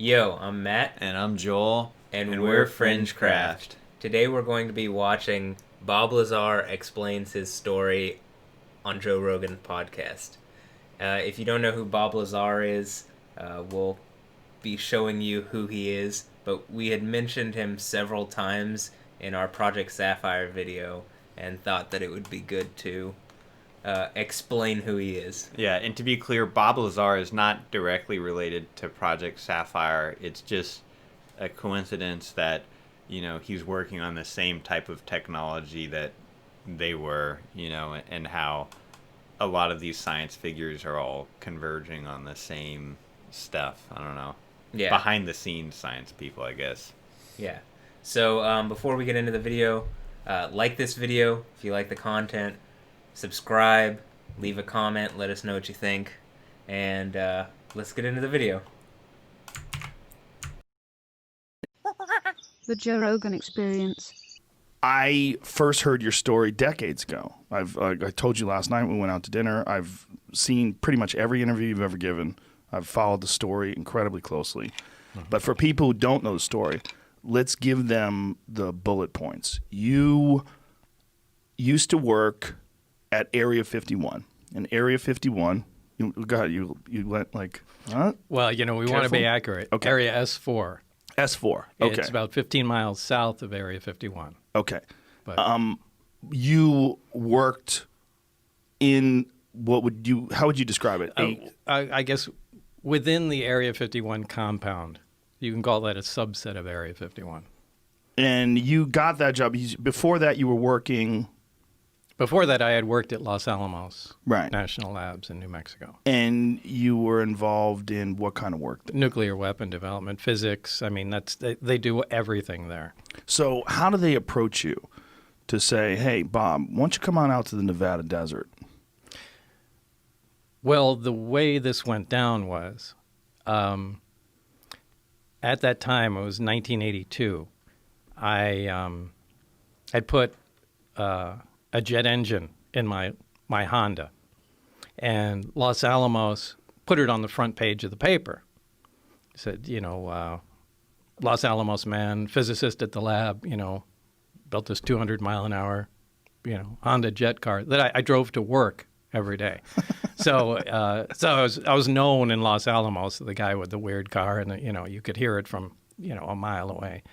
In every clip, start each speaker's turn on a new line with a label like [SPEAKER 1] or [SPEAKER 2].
[SPEAKER 1] Yo, I'm Matt,
[SPEAKER 2] And I'm Joel,
[SPEAKER 1] and
[SPEAKER 2] we're
[SPEAKER 1] we're
[SPEAKER 2] FringeCraft.
[SPEAKER 1] Today we're going to be watching Bob Lazar explains his story on Joe Rogan podcast. If you don't know who Bob Lazar is, we'll be showing you who he is, but we had mentioned him several times in our Project Sapphire video and thought that it would be good to explain who he is.
[SPEAKER 2] Yeah, and to be clear, Bob Lazar is not directly related to Project Sapphire. It's just a coincidence that, he's working on the same type of technology that they were, and how a lot of these science figures are all converging on the same stuff. I don't know.
[SPEAKER 1] Yeah.
[SPEAKER 2] Behind the scenes science people, I guess.
[SPEAKER 1] Yeah. So before we get into the video, like this video if you like the content, subscribe, leave a comment, let us know what you think, and let's get into the video.
[SPEAKER 3] The Joe Rogan Experience.
[SPEAKER 4] I first heard your story decades ago. I told you last night we went out to dinner. I've seen pretty much every interview you've ever given. I've followed the story incredibly closely. But for people who don't know the story, let's give them the bullet points. You used to work at Area 51. And Area 51, you went like, huh?
[SPEAKER 5] Well, we want to be accurate.
[SPEAKER 4] Okay.
[SPEAKER 5] Area S4.
[SPEAKER 4] S4. Okay.
[SPEAKER 5] It's about 15 miles south of Area 51.
[SPEAKER 4] Okay.
[SPEAKER 5] But
[SPEAKER 4] You worked in how would you describe it?
[SPEAKER 5] I guess within the Area 51 compound. You can call that a subset of Area 51.
[SPEAKER 4] And you got that job. Before that, you were working.
[SPEAKER 5] Before that, I had worked at Los Alamos
[SPEAKER 4] Right.
[SPEAKER 5] National Labs in New Mexico.
[SPEAKER 4] And you were involved in what kind of work?
[SPEAKER 5] Nuclear weapon development, physics. I mean, they do everything there.
[SPEAKER 4] So how do they approach you to say, hey, Bob, why don't you come on out to the Nevada desert?
[SPEAKER 5] Well, the way this went down was, at that time, it was 1982, I had put a jet engine in my Honda, and Los Alamos put it on the front page of the paper. It said, Los Alamos man, physicist at the lab, built this 200-mile-an-hour, Honda jet car that I drove to work every day. So I was known in Los Alamos, the guy with the weird car, and you could hear it from a mile away.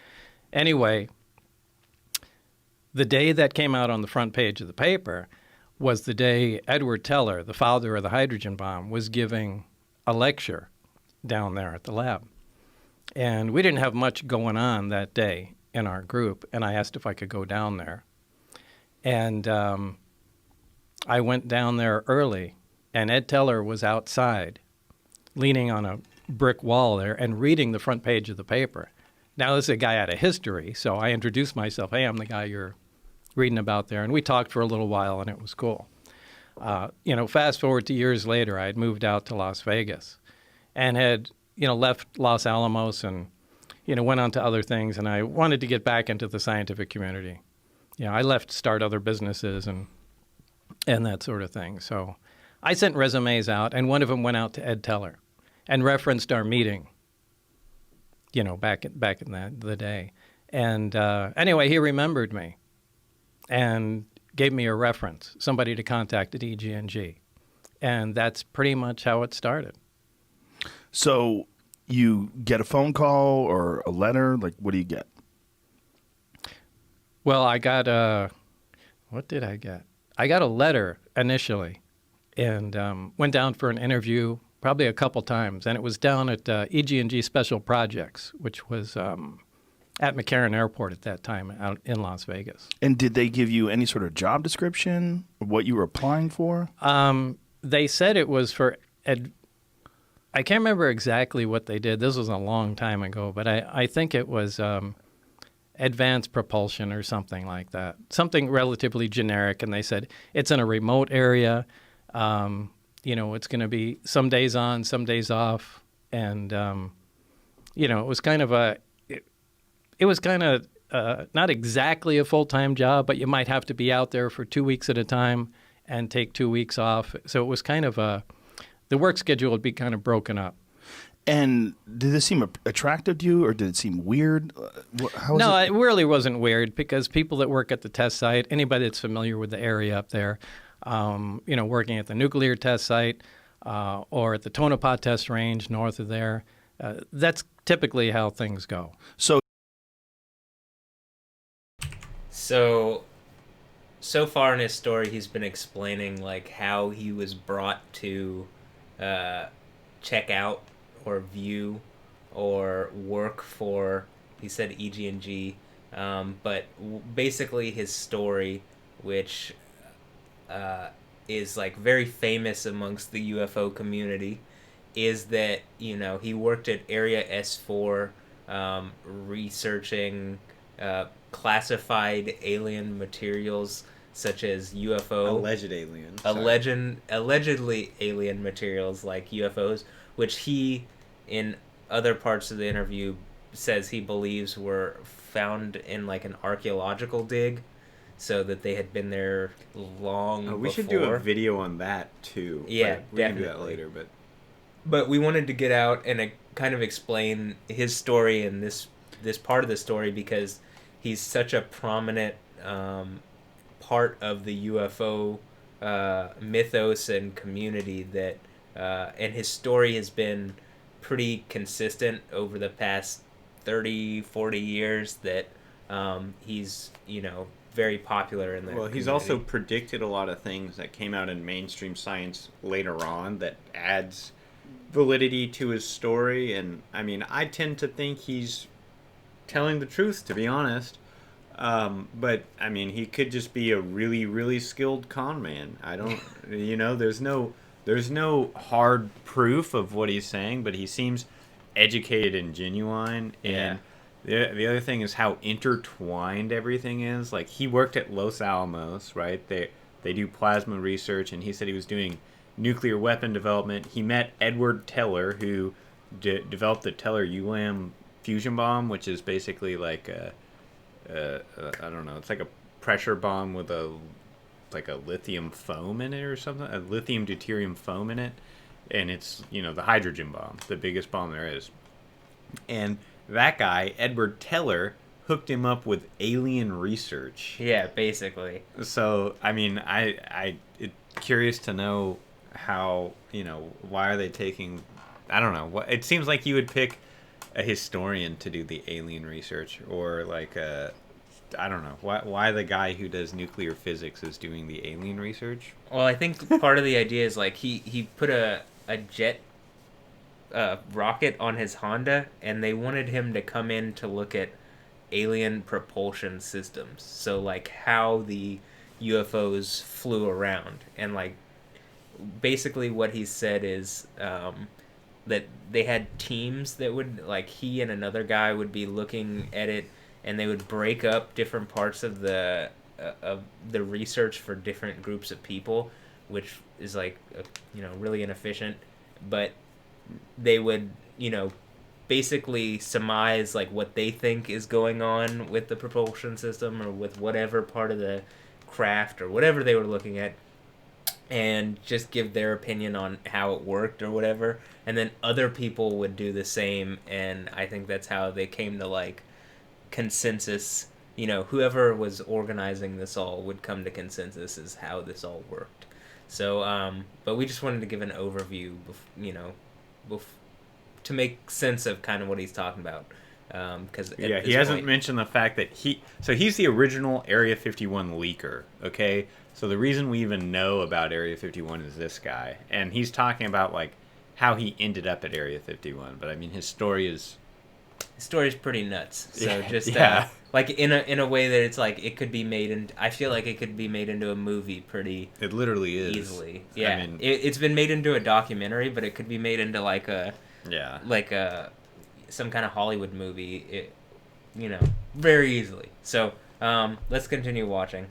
[SPEAKER 5] Anyway, the day that came out on the front page of the paper was the day Edward Teller, the father of the hydrogen bomb, was giving a lecture down there at the lab. And we didn't have much going on that day in our group, and I asked if I could go down there. And I went down there early, and Ed Teller was outside, leaning on a brick wall there and reading the front page of the paper. Now, this is a guy out of history, so I introduced myself. Hey, I'm the guy you're reading about there. And we talked for a little while, and it was cool. Fast forward to years later, I had moved out to Las Vegas and had, left Los Alamos and, went on to other things. And I wanted to get back into the scientific community. I left to start other businesses and that sort of thing. So I sent resumes out, and one of them went out to Ed Teller and referenced our meeting, back in the day. And anyway, he remembered me and gave me a reference, somebody to contact at EG&G. And that's pretty much how it started.
[SPEAKER 4] So you get a phone call or a letter? Like, what do you get?
[SPEAKER 5] Well, I got what did I get? I got a letter initially and went down for an interview probably a couple times. And it was down at EG&G Special Projects, which was at McCarran Airport at that time out in Las Vegas.
[SPEAKER 4] And did they give you any sort of job description of what you were applying for?
[SPEAKER 5] They said it was for I can't remember exactly what they did. This was a long time ago, but I think it was advanced propulsion or something like that, something relatively generic. And they said it's in a remote area. It's going to be some days on, some days off. And, it was kind of it was kind of not exactly a full-time job, but you might have to be out there for 2 weeks at a time and take 2 weeks off. So it was kind of the work schedule would be kind of broken up.
[SPEAKER 4] And did this seem attractive to you, or did it seem weird? How was
[SPEAKER 5] No,
[SPEAKER 4] it?
[SPEAKER 5] it really wasn't weird because people that work at the test site, anybody that's familiar with the area up there, working at the nuclear test site or at the Tonopah test range north of there, that's typically how things go.
[SPEAKER 1] So far in his story, he's been explaining like how he was brought to check out or view or work for. He said EG&G, but basically his story, which is like very famous amongst the UFO community, is that he worked at Area S4, researching classified alien materials such as UFO
[SPEAKER 2] Alleged aliens.
[SPEAKER 1] Allegedly alien materials like UFOs, which he, in other parts of the interview, says he believes were found in like an archaeological dig, so that they had been there long before.
[SPEAKER 2] We should do a video on that too.
[SPEAKER 1] Yeah,
[SPEAKER 2] we can do
[SPEAKER 1] definitely.
[SPEAKER 2] that later.
[SPEAKER 1] But we wanted to get out and kind of explain his story and this part of the story because he's such a prominent part of the UFO mythos and community that, and his story has been pretty consistent over the past 30, 40 years that he's, very popular in the
[SPEAKER 2] Well, he's
[SPEAKER 1] community.
[SPEAKER 2] also predicted a lot of things that came out in mainstream science later on that adds validity to his story. And, I mean, I tend to think he's telling the truth, to be honest. But, I mean, he could just be a really, really skilled con man. I don't, there's no hard proof of what he's saying, but he seems educated and genuine. And the other thing is how intertwined everything is. Like, he worked at Los Alamos, right? They do plasma research, and he said he was doing nuclear weapon development. He met Edward Teller, who developed the Teller-Ulam fusion bomb, which is basically like I don't know, it's like a pressure bomb with a lithium foam in it or something, a lithium deuterium foam in it, and it's the hydrogen bomb, the biggest bomb there is. And that guy, Edward Teller, hooked him up with alien research.
[SPEAKER 1] Yeah, basically.
[SPEAKER 2] So, I mean, it's curious to know how, why are they taking, I don't know. It seems like you would pick a historian to do the alien research, or like I don't know. Why the guy who does nuclear physics is doing the alien research?
[SPEAKER 1] Well, I think part of the idea is like he put a jet rocket on his Honda, and they wanted him to come in to look at alien propulsion systems. So like how the UFOs flew around, and like basically what he said is that they had teams that would, like, he and another guy would be looking at it, and they would break up different parts of the research for different groups of people, which is like really inefficient. But they would basically surmise like what they think is going on with the propulsion system or with whatever part of the craft or whatever they were looking at, and just give their opinion on how it worked or whatever, and then other people would do the same. And I think that's how they came to like consensus. Whoever was organizing this all would come to consensus is how this all worked. So but we just wanted to give an overview, to make sense of kind of what he's talking about, because
[SPEAKER 2] he hasn't mentioned the fact that he's the original Area 51 leaker. Okay, so the reason we even know about Area 51 is this guy, and he's talking about like how he ended up at Area 51. But I mean, his story is
[SPEAKER 1] pretty nuts. So like in a way that it's like it could be made, and I feel like it could be made into a movie pretty.
[SPEAKER 2] It literally is
[SPEAKER 1] easily. Yeah,
[SPEAKER 2] I mean,
[SPEAKER 1] it's been made into a documentary, but it could be made into like a some kind of Hollywood movie. Very easily. So let's continue watching.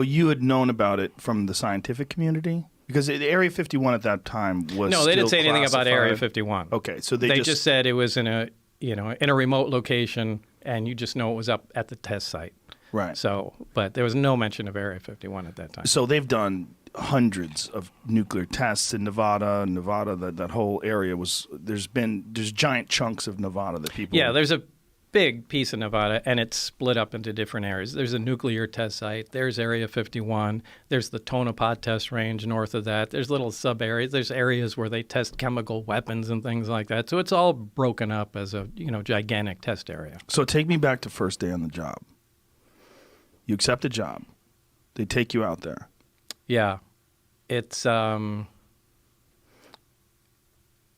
[SPEAKER 4] You had known about it from the scientific community? Because Area 51 at that time was
[SPEAKER 5] No, they didn't say
[SPEAKER 4] still
[SPEAKER 5] anything about Area
[SPEAKER 4] classified.
[SPEAKER 5] 51.
[SPEAKER 4] Okay, so they
[SPEAKER 5] just said it was in a remote location, and you just know it was up at the test site.
[SPEAKER 4] Right.
[SPEAKER 5] So, but there was no mention of Area 51 at that time.
[SPEAKER 4] So they've done hundreds of nuclear tests in Nevada. That whole area there's giant chunks of Nevada that people.
[SPEAKER 5] Yeah, there's a big piece of Nevada, and it's split up into different areas. There's a nuclear test site. There's Area 51. There's the Tonopah test range north of that. There's little sub areas. There's areas where they test chemical weapons and things like that. So it's all broken up as a gigantic test area.
[SPEAKER 4] So take me back to first day on the job. You accept a job. They take you out there.
[SPEAKER 5] Yeah, it's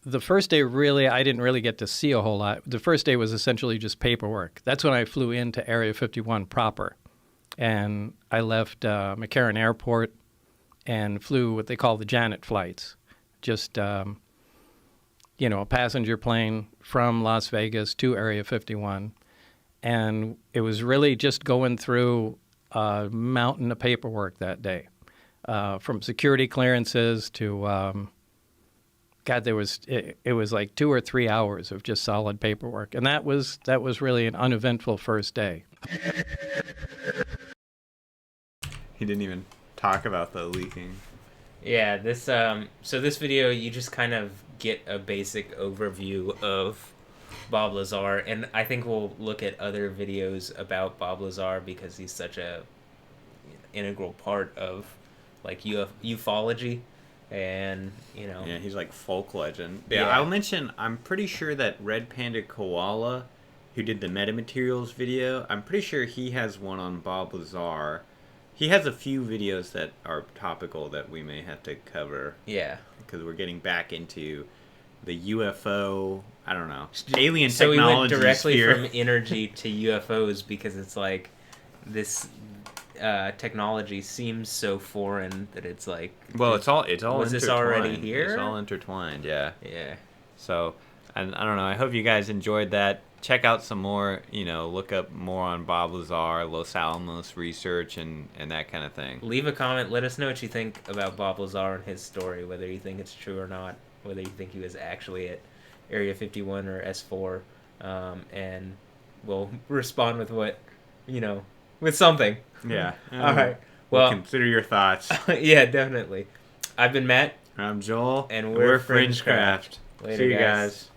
[SPEAKER 5] the first day, really, I didn't really get to see a whole lot. The first day was essentially just paperwork. That's when I flew into Area 51 proper. And I left McCarran Airport and flew what they call the Janet flights. Just, a passenger plane from Las Vegas to Area 51. And it was really just going through a mountain of paperwork that day. From security clearances to... God, it was like 2 or 3 hours of just solid paperwork, and that was really an uneventful first day.
[SPEAKER 2] He didn't even talk about the leaking.
[SPEAKER 1] Yeah, this video, you just kind of get a basic overview of Bob Lazar, and I think we'll look at other videos about Bob Lazar because he's such a integral part of like ufology. And
[SPEAKER 2] yeah, he's like folk legend.
[SPEAKER 1] Yeah.
[SPEAKER 2] I'll mention, I'm pretty sure that Red Panda Koala, who did the metamaterials video, I'm pretty sure he has one on Bob Lazar. He has a few videos that are topical that we may have to cover.
[SPEAKER 1] Yeah,
[SPEAKER 2] because we're getting back into the UFO, I don't know, alien
[SPEAKER 1] so
[SPEAKER 2] technology.
[SPEAKER 1] we went directly
[SPEAKER 2] sphere.
[SPEAKER 1] from energy to UFOs because it's like this technology seems so foreign that it's like,
[SPEAKER 2] well, it's all
[SPEAKER 1] was this already here?
[SPEAKER 2] It's all intertwined. Yeah.
[SPEAKER 1] So
[SPEAKER 2] and I don't know, I hope you guys enjoyed that. Check out some more, look up more on Bob Lazar, Los Alamos research, and that kind of thing.
[SPEAKER 1] leave a comment, let us know what you think about Bob Lazar and his story, whether you think it's true or not, whether you think he was actually at Area 51 or S4, and we'll respond with what with something.
[SPEAKER 2] Yeah.
[SPEAKER 1] All right.
[SPEAKER 2] Well,
[SPEAKER 1] Well,
[SPEAKER 2] consider your thoughts.
[SPEAKER 1] yeah, definitely. I've been Matt.
[SPEAKER 2] I'm Joel.
[SPEAKER 1] And we're
[SPEAKER 2] FringeCraft.
[SPEAKER 1] Later,
[SPEAKER 2] See you guys.